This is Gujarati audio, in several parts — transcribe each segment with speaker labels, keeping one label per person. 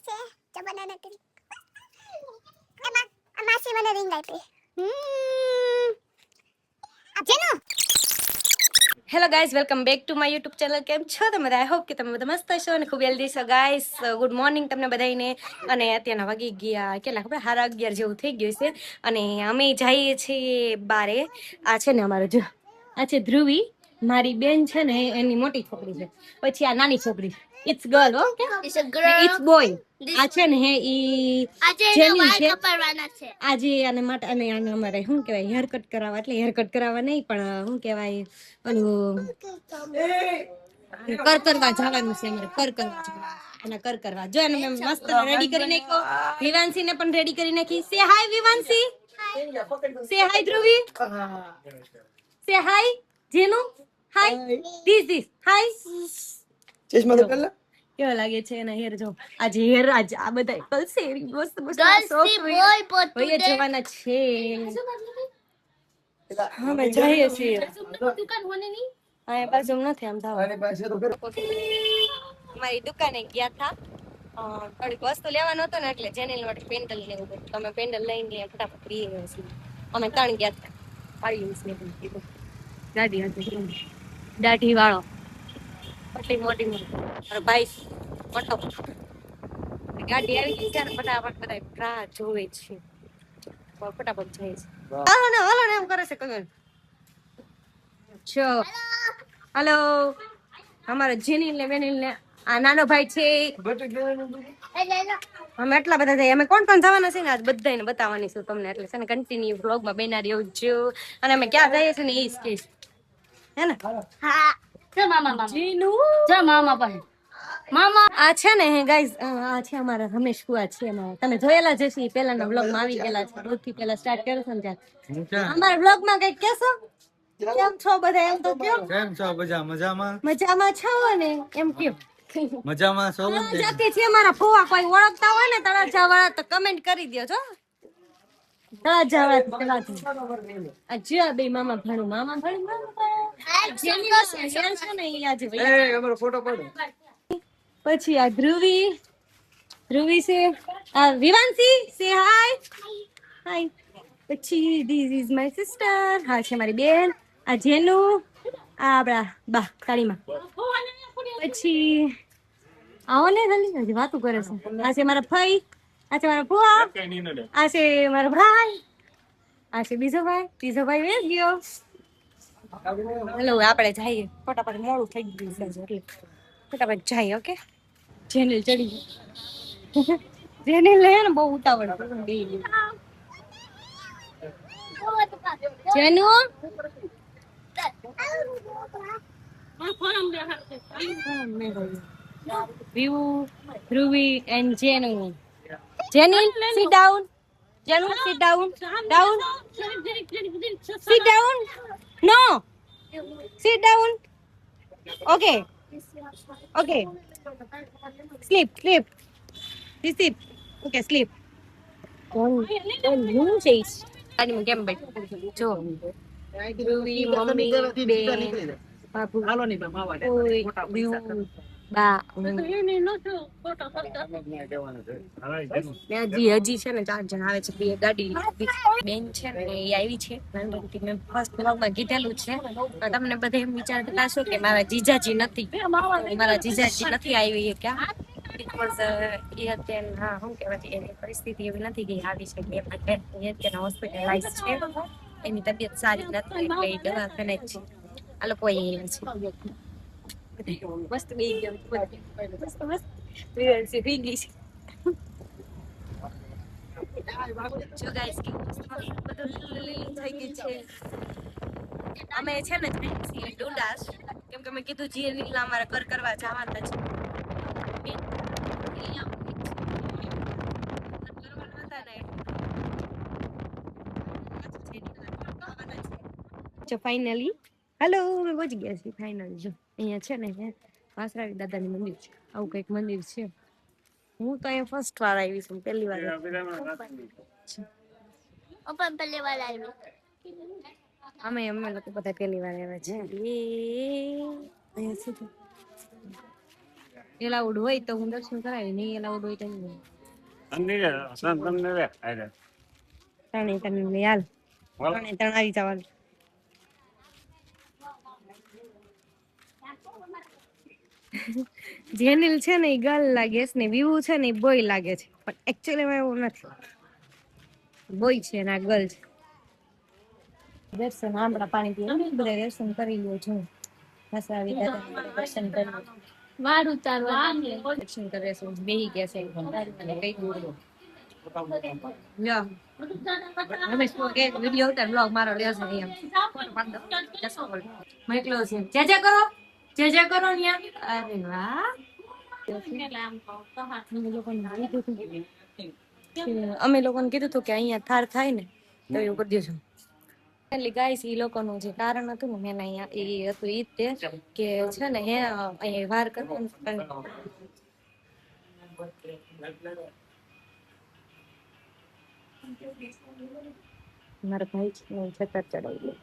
Speaker 1: છે જમાના નથી એમાં આ માસી મને રિંગ આપી જેનો
Speaker 2: hello guys, welcome back to my YouTube channel. કેમ છો તમે? આઈ હોપ કે તમે બધા મસ્ત છો અને ખૂબ હેલ્ધી છો. ગાઈઝ ગુડ મોર્નિંગ તમને બધાને. અને અત્યારના વાગી ગયા કેટલા ખબર 11:30 જેવું થઈ ગયું છે અને અમે જઈએ છીએ બારે. આ છે ને અમારે જો આ છે ધ્રુવી, મારી બેન છે ને એની મોટી છોકરી છે. પછી આ નાની છોકરી it's girl okay it's boy. આ છે ને હે ઈ જેની છે આજે આને માટે અને આને અમારે શું કહેવાય હેર કટ કરાવવા, એટલે હેર કટ કરાવવા નહીં પણ શું કહેવાય ઓલું કર કરવા જવાનું છે અમારે. કર કરવા જવાનું અને કર કરવા જો એને મેં મસ્ત રેડી કરી નાખ્યો. વિવાંશી ને પણ રેડી કરી નાખી. સે હાય વિવાંશી, સે હાય ધ્રુવી, સે હાય જેનુ, હાય ધીસ હાય. ચશ્મા તો પહેલા કેવો લાગે છે એના હેર જો. આજે હેર આજ આ બધા કલસેરી મસ્ત મસ્ત સોફ્ટ હોય જવાના છે. હા મેં જઈએ છીએ દુકાન હોને ની આ બાજુ નથી આમ થાવ અમારી દુકાને ગયા હતા. થોડીક વસ્તુ લેવાનો હતો ને એટલે જેનેલ માટે પેન્ડલ લેવું હતું. તમે પેન્ડલ લઈને ફટાફટ લઈ આવ્યા છીએ. અમે 3 ગયા હતા. ગાડી હતી દાઢી વાળો એટલી મોટી મોટી મારો ભાઈ મોટો ગાડી આવી ગઈ ત્યારે ફટાફટ બધા રાહ જોવે છે. ફટાફટ જાય છે. હાલો ને એમ કરે છે કગન. ચો હેલો અમારા જેનીલ ને બેનીલ ને આ નાનો ભાઈ છે. અમે એટલા બધા જઈએ. અમે કોણ જવાના છે ને આજ બધાને બતાવવાની છું તમને. એટલે છે ને કન્ટિન્યુ વ્લોગમાં બેનારી એવું છું. અને અમે ક્યાં જઈએ છીએ ને એ જ કહીશ હે ને.
Speaker 1: હા
Speaker 2: જો મામા જીનુ જો મામા પાસે મામા આ છે ને હે ગાઈઝ આ છે અમારા રમેશ કુવા છે. તમે જોયેલા જશે પહેલાના વ્લોગમાં આવી ગયેલા છે. સૌથી પહેલા સ્ટાર્ટ કર્યો છે ને ત્યાં અમારા વ્લોગમાં કઈ કેસો કેમ છો બધા? એમ તો કયો
Speaker 3: કેમ છો બધા? મજામાં
Speaker 2: મજામાં છો ને એમ કયો
Speaker 3: મજામાં છો?
Speaker 2: જાતે છે મારા ફોવા. કોઈ ઓળખતા હોય ને તળાજા વાળા તો કમેન્ટ કરી દો છો. તળાજા વાળા અચ્છા બે મામા ભણું મામા ભણું
Speaker 3: ફોટો પાડો.
Speaker 2: પછી આ ધ્રુવી છે. આ વિવાંશી સે હાય હાય. પછી ધીસ ઇઝ માય સિસ્ટર. હા છે મારી બેન. આ જેનુ આ આપડા બા તાળીમાં. પછી આવો ને જલ્દી વાતું કરે છે. આ છે મારા ભાઈ, આ છે મારા ફુવા, આ છે મારો ભાઈ, આ છે બીજો ભાઈ વેચ ગયો. હેલો આપણે જઈએ ફટાફટ. મોડું થઈ ગયું છે એટલે ફટાફટ જઈએ. ઓકે જેનેલ ચડી જેનેલ લે ને બહુ ઉતાવળ જેનુ View, Dhruvi and Jenu. Jenny, sit down. Jenu, sit down. Down. Sit down. No. Sit down. Okay. Okay. Sleep. Sit. Okay, sleep. Don't chase. Ani કેમ બેઠી જો ધ્રુવી મમ્મી બેન બાબુ બા હજી છે ને 4 જણ આવે છે. બે ગાડી બેન છે ને એ આવી છે. મેં ફર્સ્ટ બ્લોગમાં કીધેલું છે. તમને બધા એમ વિચારતા છો કે મારા જીજાજી નથી આવી ક્યાં બીકોઝ એ અત્યારે હા શું કહેવાય એની પરિસ્થિતિ એવી નથી કે આવી શકે. અત્યારે હોસ્પિટલાઇઝ છે. એની તબિયત સારી નથી એટલે એ દવાખાને જ છે. આ લોકો મસ્ત બે જો ગાઈસ કે બધું થઈ ગઈ છે. અમે છે ને ડુંડાસ કેમ કે મેં કીધું જીએ નીકળા અમારે કર કરવા જવાના છે. ફાઇનલી હેલો પહોંચી ગયા છે. ફાઇનલી જો અહીંયા છે ને વાસરાવી દાદાની મંદિર છે. આવું કઈક મંદિર છે. હું તો અહીંયા ફર્સ્ટ વાર આવી છું. પહેલી વાર અમે લોકો બધા પહેલી વાર આવ્યા છે. એલાઉડ હોય તો હું દર્શન કરાવી, નહીં એલાઉડ હોય તો નહીં. ત્રણે ત્રણ હાલ, ત્રણે ત્રણ આવી જવાનું. જેનિલ છે ને એ ગર્લ લાગે છે ને વિવુ છે ને એ બોય લાગે છે, પણ એકચ્યુઅલી એવું નથી, બોય છે ને આ ગર્લ છે. દર્શન આંબળા પાણી પીએ બધા દર્શન કરી લો છો. હસાવી દાદા દર્શન કરી વાર ઉતારવા દર્શન કરે છે, બેહી ગયા છે કઈ લ્યો રમેશ કે વિડિયો ઉતાર બ્લોગ મારો લ્યો છે અહીંયા ફોટો પાડ દો મોકલો છે જે કરો જે કરો ન્યા. અરે વાહ અમે લોકોને કીધું હતું કે અહીંયા થાર થાય ને તો એવું કરી દેજો. એટલે ગાઈસ ઈ લોકોનું જે કારણ હતું ને મેં અહીંયા એ હતું ઈ તે કે છે ને હે અહીંયા વાર કરવાનું મારા ભાઈ છે છતર ચડાવી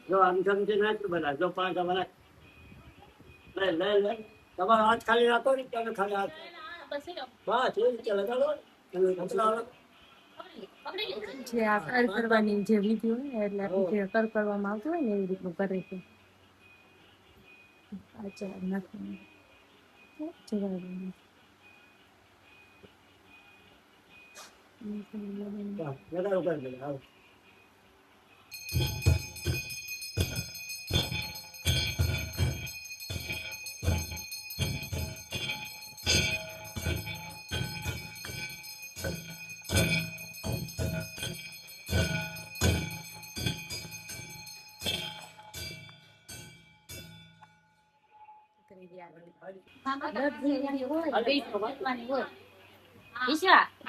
Speaker 4: જો આમ સમજી નાખ બધા જો 5 અમારા લે તમારો હાથ ખાલી રાખો ને તમે ખાલી હાથ બસ એ રીતે લગાડો
Speaker 2: જે આ કર કરવાની જે વિધિ હોય ને એટલે જે કર કરવામાં આવતું હોય ને એવી રીતનું કરે છે. અચ્છા નાખવાનું
Speaker 4: લગાડો કરી દે આવો.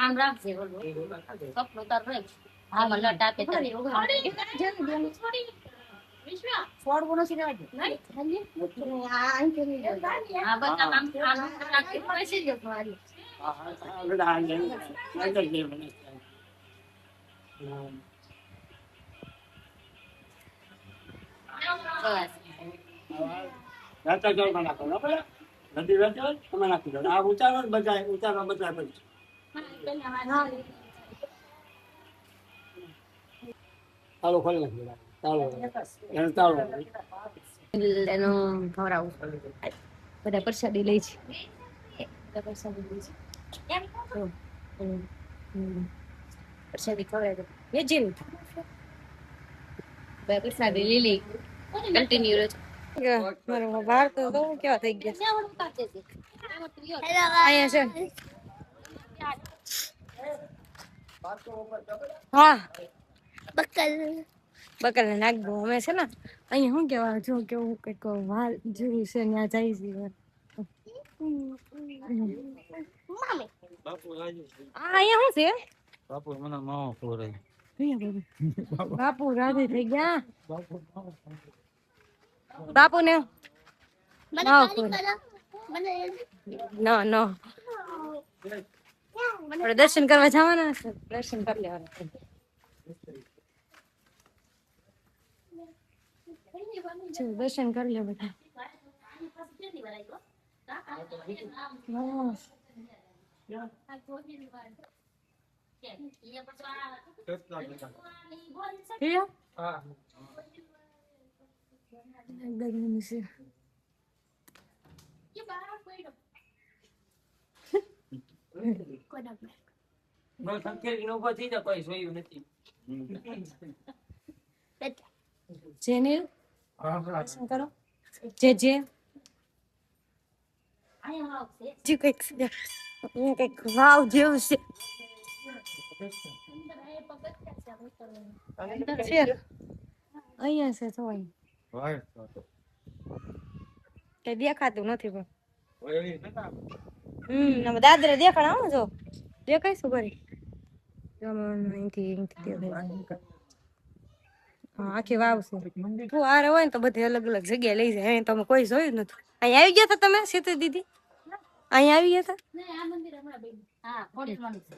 Speaker 5: આમ રાખજે કપડું તાર રે આમાં લટ આપે છોડવું નથી રહેવાય આ બધા આમ રાખી પડે છે તમારી
Speaker 4: રાતા જળમાં નાખો બરાબર નદી વેચો તમે નાખી દો આ ઉતારો બજાય ઉતારવા બજાય પછી ચાલો ખોલી નાખી દો ચાલો એને ચાલો
Speaker 2: એનું ખવડાવું બધા પ્રસાદી લઈ છે બધા પ્રસાદી લઈ છે પ્રસાદી ખવડાવી દો વેજીન બધા પ્રસાદી લીલી કન્ટિન્યુ રહે. મારો વાર તો કેવા થઈ ગયા અહીંયા છે. હા બકલ ને નાખ દો. અમે છે ને અહીંયા શું કેવા જો કેવું કઈક વાલ જેવું છે ત્યાં જાય છે. અહીંયા શું છે
Speaker 3: બાપુ મને માવો ખવડાવે.
Speaker 2: બાપુ રાધે થઈ ગયા. બાપુ ને નો દર્શન કરવા જવાના છે. દર્શન કરી લેવાના. દર્શન કરી લે બધા. જેનિલ દર્શન કરો. જે કઈક કઈક વાવ જેવું છે. અહીંયા છે તો કઈ દેખાતું નથી પણ દાદરે દેખાણ જો દેખાય શું કરી અહીંથી હા, આખી વાવ છે. ફુવારો હોય ને તો બધી અલગ અલગ જગ્યાએ લઈ જાય. અહીં તમે કોઈ જોયું નથી. અહીં આવી ગયા હતા તમે સીતુ દીદી? અહીં આવી ગયા હતા?
Speaker 5: નહીં, આ મંદિર હમણાં બન્યું. હા, ખોડિયારમાંનું છે.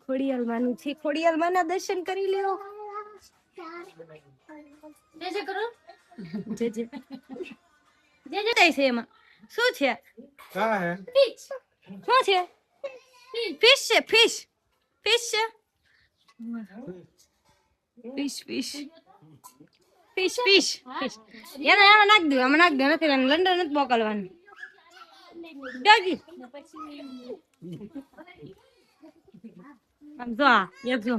Speaker 2: ખોડિયાલ માનું છે. ખોડિયાલ માના દર્શન કરી લેવો.
Speaker 5: જય જય કરો.
Speaker 2: જે જે થાય છે એમાં શું છે?
Speaker 5: પીચ.
Speaker 2: શું છે? ફિશ છે. ફિશ ફિશ છે. Fish fish fish fish fish એને એમાં નાખ દો. આમાં નાખ દો. નથી લંડન નથી મોકલવાનું. જાગી આમ જો આ એક જો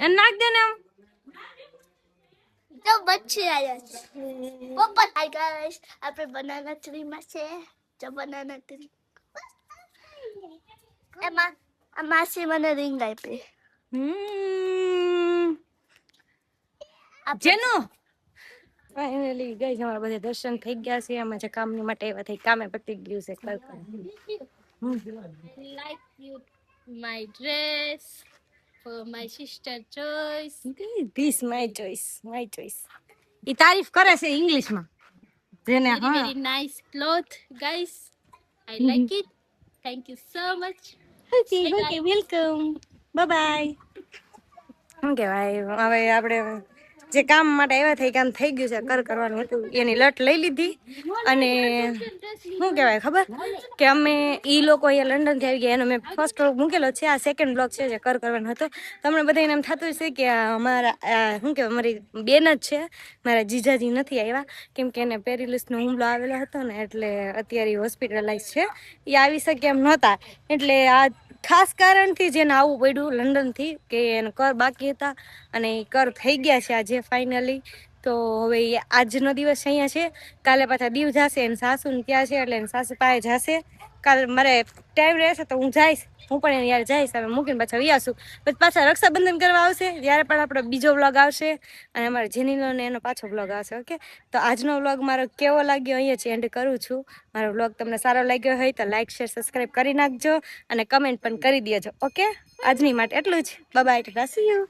Speaker 2: એને નાખ દે ને આમ.
Speaker 1: તો બચ્ચે આયા છે પપ્પા. હાય ગાઈસ, આપણે બનાના ટ્રી માં છે. જો બનાના ટ્રી એમાં આ માસી મને રિંગ આપી.
Speaker 2: જેનું ફાઇનલી ગઈ અમારા બધા દર્શન થઈ ગયા છે. અમે જે કામની માટે એવા થઈ કામે પતી ગયું છે.
Speaker 1: Like you my dress for my sister choice.
Speaker 2: This my choice. ઈ તારીફ કરે છે ઇંગ્લિશમાં. જેને
Speaker 1: Very
Speaker 2: હા
Speaker 1: very nice cloth guys. I like it. Thank you so much.
Speaker 2: Okay welcome. Bye bye. શું કહેવાય હવે આપણે જે કામ માટે આવ્યા થઈ કામ થઈ ગયું છે. કરવાનું હતું એની લટ લઈ લીધી. અને શું કહેવાય ખબર કે અમે ઈ લોકો અહીંયા લંડનથી આવી ગયા. એનો મેં ફર્સ્ટ વ્લોગ મૂકેલો છે. આ સેકન્ડ વ્લોગ છે જે કરવાનો હતો. તમને બધાને એમ થતું હશે કે અમારા શું કહેવાય અમારી બેન જ છે. મારા જીજાજી નથી આવ્યા કેમ કે એને પેરીલિસનો હુમલો આવેલો હતો ને એટલે અત્યારે હોસ્પિટલાઇઝ છે. એ આવી શકે એમ નહોતા એટલે આ ખાસ કારણથી જેને આવવું પડ્યું લંડનથી કે એને કર બાકી હતા અને એ કર થઈ ગયા છે આજે ફાઇનલી. તો હવે એ આજનો દિવસ અહીંયા છે. કાલે પાછા દીવ જશે એને સાસુ ને ત્યાં છે એટલે એને સાસુ પાસે જશે. કાલે મારે ટાઈમ રહેશે તો હું જઈશ. હું પણ એને યાર જઈશ. હવે મૂકીને પાછા વ્યાસું પછી પાછા રક્ષાબંધન કરવા આવશે ત્યારે પણ આપણો બીજો વ્લોગ આવશે અને અમારે જેનીનો ને એનો પાછો વ્લોગ આવશે. ઓકે, તો આજનો વ્લોગ મારો કેવો લાગ્યો અહીંયા જ એન્ડ કરું છું. મારો વ્લોગ તમને સારો લાગ્યો હોય તો લાઈક શેર સબસ્ક્રાઈબ કરી નાખજો અને કમેન્ટ પણ કરી દેજો. ઓકે, આજની માટે એટલું જ. Bye bye. Tata C you.